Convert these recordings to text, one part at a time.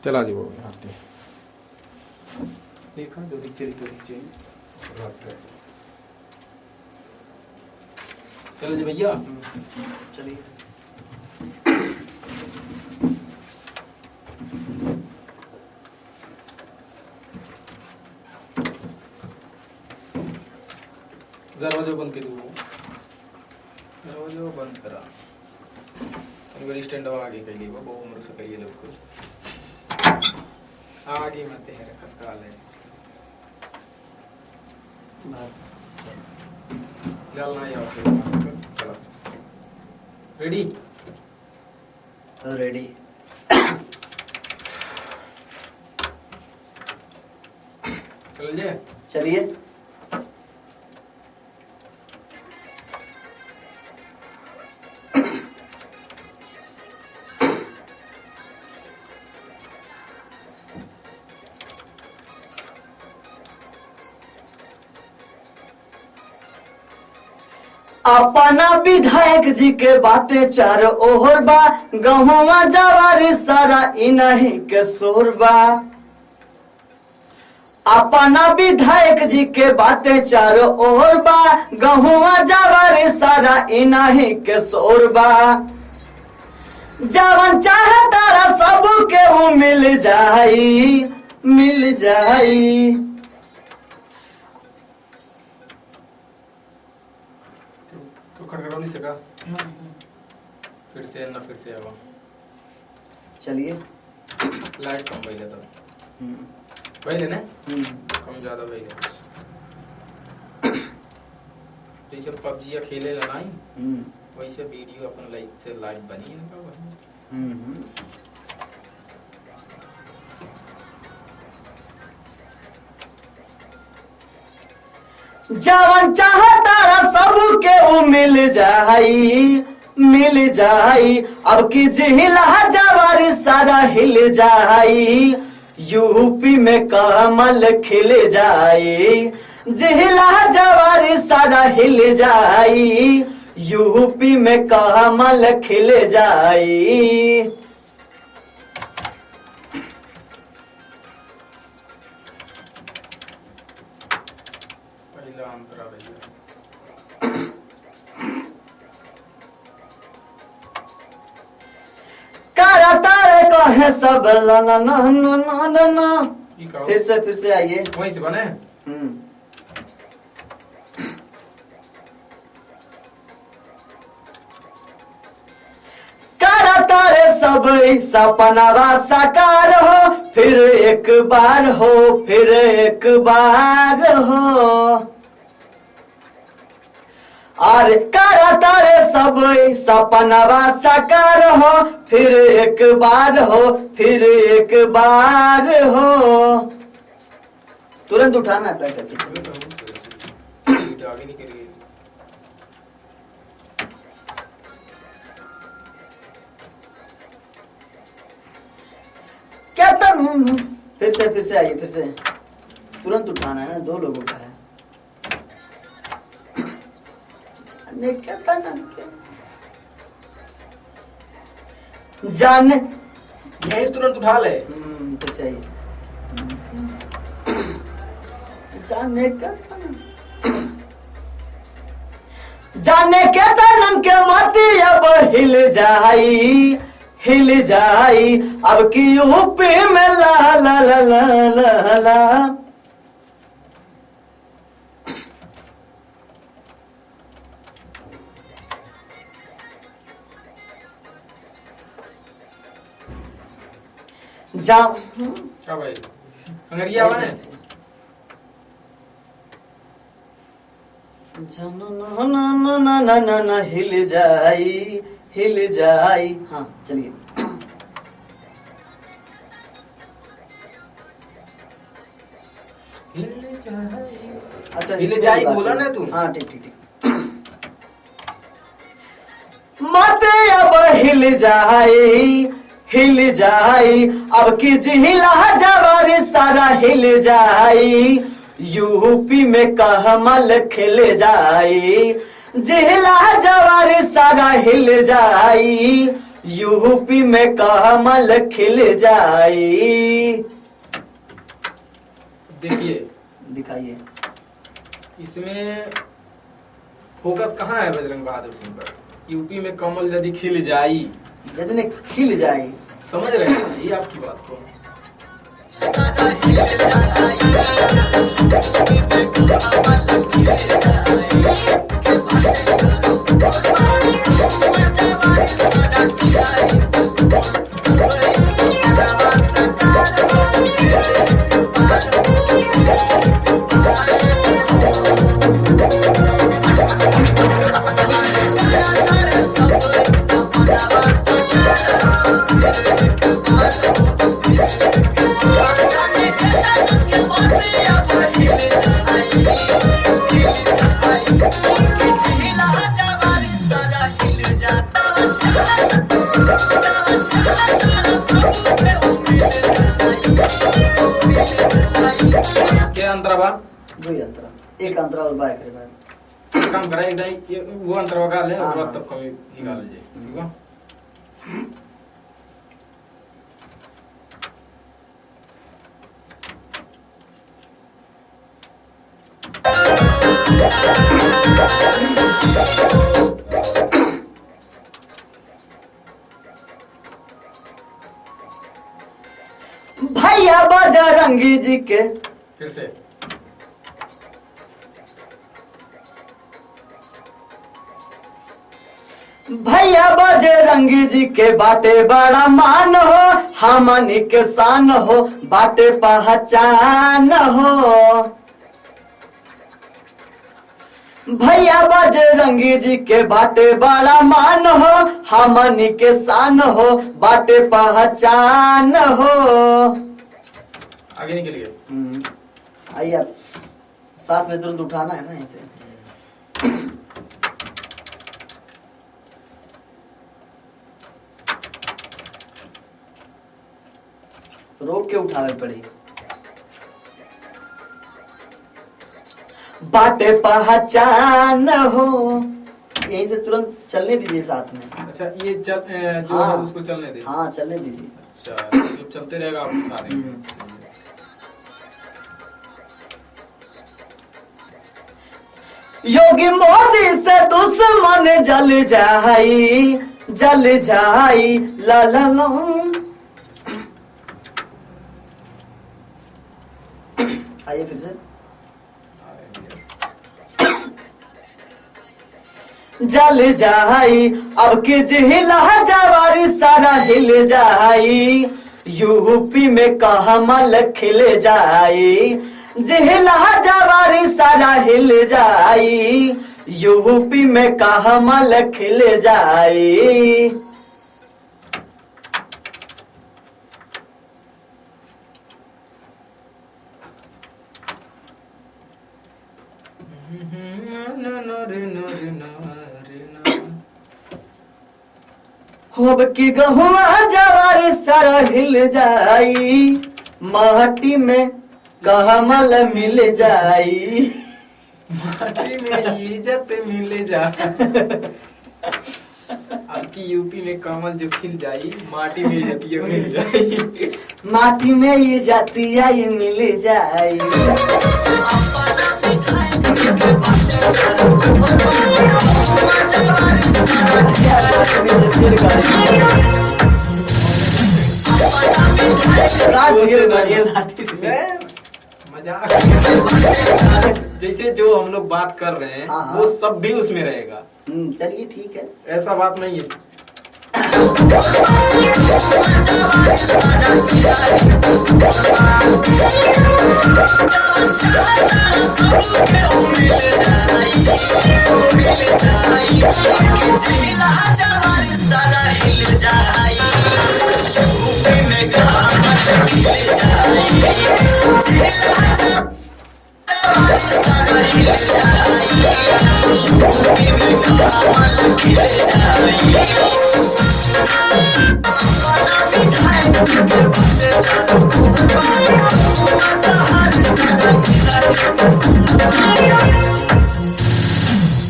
चला जी वो आरती देखा जो चली तो चल जी भैया चलिए। दरवाजा बंद कर दो, दरवाजा बंद करा। बड़ी स्टैंड आगे कहीं वो बहुत उम्र से कहीं लोग को आगे मत है खसका ले बस लाल ना यार चलो रेडी रेडी चल जाए चलिए। अपना विधायक जी के बातें चार ओहर बा, गहुआ जवार सारा इन्हीं के शोर बा। अपना विधायक जी के बातें चार ओहर बा, गहुआ जवार सारा इन्हीं के शोर बा। जवन चाहे तारा सब के वो मिल जाई, मिल जाई। खड़खड़ो नहीं सका फिर से ना फिर से आवा चलिए लाइट कम बैले तो बैले ना कम ज्यादा बैले जैसे पबजी या खेले ला नहीं वैसे वीडियो अपन लाइट से लाइव बनी है का भाई। जवन चाहे तारा सब के वो मिल जाई, मिल जाई। अब की जिला जवार सारा हिल जाई, यूपी में कमल खिल जाई। जिला जवार सारा हिल जाई, यूपी में कमल खिल जाई। कहे सब ला ना ना ना ना ना फिर से आइए वहीं से बने। तारे सब सपनावा साकार हो, फिर एक बार हो, फिर एक बार हो। और करा तारे सब सपनावा साकार हो, फिर एक बार हो, फिर एक बार हो। तुरंत उठाना है करके आगे नहीं करिए। क्या तुम फिर से आइए, फिर से तुरंत उठाना है ना, दो लोगों का है। जाने यही तुरंत उठा ले। फिर से आइए। जाने का जाने के तनन के मती अब हिल जाई, हिल जाई। अब की यूपी में ला ला ला ला ला ला। जाओ क्या भाई अंगरिया आवा ने ना ना ना ना ना ना हिल जाई, हिल जाई। हाँ चलिए। अच्छा हिल जाई बोला ना तू। हाँ ठीक ठीक ठीक। मत अब हिल जाई, हिल जाई। अब की जिला जवार सारा हिल जाई, यूपी में कमल खिल जाई। जिला जवार सारा हिल जाई, यूपी में कमल खिल जाई। देखिए दिखाइए। इसमें फोकस कहाँ है बजरंग बहादुर सिंह पर? यूपी में कमल यदि खिल जाई, जदने खिल जाई, समझ रहे हैं ये आपकी बात को? क्या अंतरा बा? वही अंतरा, एक अंतरा और बाय करे बाय। काम करा एक ये वो अंतरा लगा ले हाँ, और हाँ। तब कमी निकाल लीजिए, ठीक है? भैया बजरंगी जी के, फिर से भैया बजरंगी जी के बाटे बड़ा मान हो, हमनी के शान हो, बाटे पहचान हो। भैया बजरंगी जी के बाटे बड़ा मान हो, हमनी के शान हो, बाटे पहचान हो। आगे निकलिए। आइए आप, साथ में तुरंत उठाना है ना इसे। रोक के उठावे पड़ी। बाटे पहचान हो, यहीं से तुरंत चलने दीजिए साथ में। अच्छा ये चल जो हाँ। है उसको चलने दे। हाँ चलने दीजिए। अच्छा जब चलते रहेगा आप उठा देंगे। योगी मोदी से दुश्मन जल जाई, जल जाई, ला ला ला। आइए फिर से। जल जाई, अब के जिला जवारी सारा हिल जाई, यूपी में कमल खिल जाई, जिला जवारी सारा हिल जाई, यूपी में कमल खिल जाई। होब की गहुआ जवारी सारा हिल जाई, माटी में कमल मिल जाई, माटी में इज्जत मिल जा। आपकी यूपी में कमल जो खिल जाई, माटी में इज्जत ये मिल जाई। माटी में ये जातिया ये मिल जाई। मजाक जैसे जो हम लोग बात कर रहे हैं हाँ, हाँ। वो सब भी उसमें रहेगा। चलिए ठीक है। ऐसा बात नहीं है।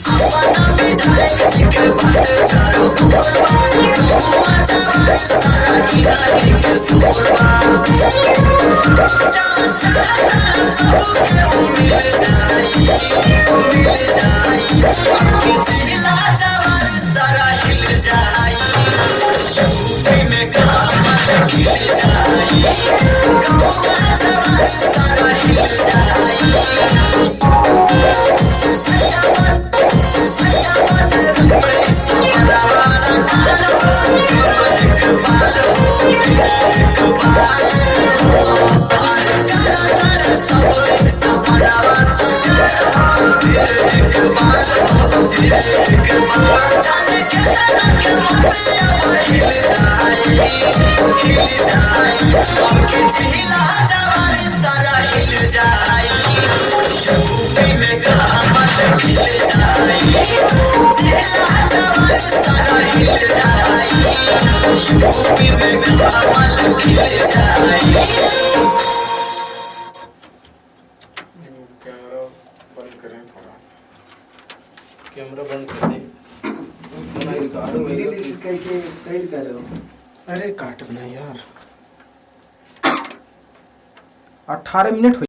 अपना विधायक जी के बात चारों ओर कैमरा बंद करें थोड़ा, कैमरा बंद कर दे। बनाई रिकॉर्ड होएगा कि कई कर रहे हो? अरे काटना यार, 18 मिनट